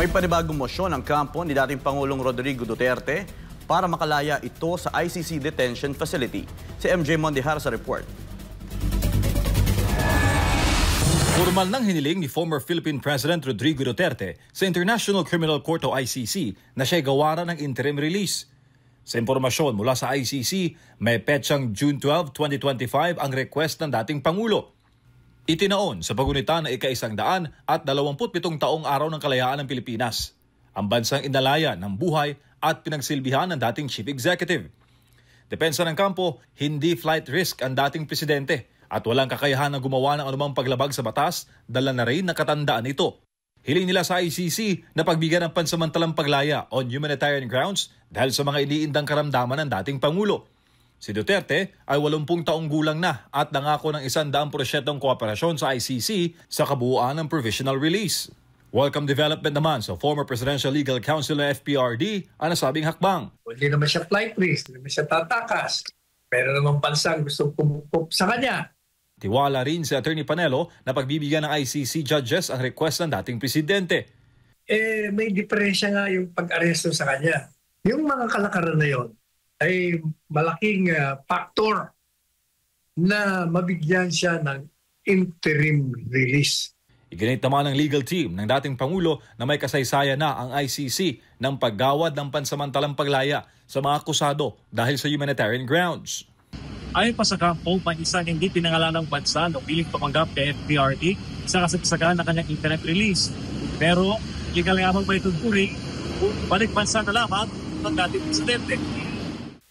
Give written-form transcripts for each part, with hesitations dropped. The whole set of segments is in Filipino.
May panibagong mosyon ang kampo ni dating Pangulong Rodrigo Duterte para makalaya ito sa ICC Detention Facility. Si MJ Mondihar sa report. Formal nang hiniling ni former Philippine President Rodrigo Duterte sa International Criminal Court o ICC na siya'y gawaran ng interim release. Sa impormasyon mula sa ICC, may petsang June 12, 2025 ang request ng dating Pangulo. Itinaon sa pagunita na ika-127 taong araw ng kalayaan ng Pilipinas. Ang bansang inalaya ng buhay at pinagsilbihan ng dating Chief Executive. Depensa ng kampo, hindi flight risk ang dating presidente at walang kakayahan na gumawa ng anumang paglabag sa batas, dala na rin na katandaan ito. Hiling nila sa ICC na pagbigyan ng pansamantalang paglaya on humanitarian grounds dahil sa mga iniindang karamdaman ng dating Pangulo. Si Duterte ay 80 taong gulang na at nangako ng 100% kooperasyon sa ICC sa kabuuan ng provisional release. Welcome development naman sa former Presidential Legal Counsel ng FPRD ang nasabing hakbang. Hindi naman siya flight risk, hindi naman siya tatakas. Pero naman bansang gusto pumupup sa kanya. Tiwala rin si Attorney Panelo na pagbibigyan ng ICC judges ang request ng dating presidente. May diferensya nga yung pag-aresto sa kanya. Yung mga kalakaran na yon ay malaking factor na mabigyan siya ng interim release. Iginit naman ng legal team ng dating Pangulo na may kasaysayan na ang ICC ng paggawad ng pansamantalang paglaya sa mga akusado dahil sa humanitarian grounds. Ayon pa sa kampo, may isang hindi pinangalanang bansa na piling pamanggap kay FPRD sa kasagsagan ng kanyang interim release. Pero legal lamang may tuturing kung balik bansa na lamang ng dating presidente.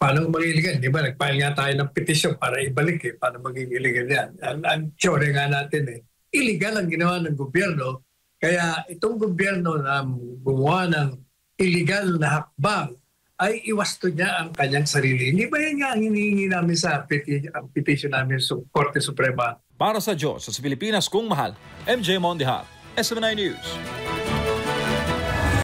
Paano maging illegal? Di ba? Nag-file nga tayo ng petisyon para ibalik Paano maging illegal yan? Ang teorya nga natin illegal ang ginawa ng gobyerno. Kaya itong gobyerno na gumawa ng illegal na hakbang ay iwasto niya ang kanyang sarili. Hindi ba yan nga ang hinihingi namin sa petition namin sa Korte Suprema? Para sa Diyos, sa Pilipinas kung mahal, MJ Mondihar, SMNI News.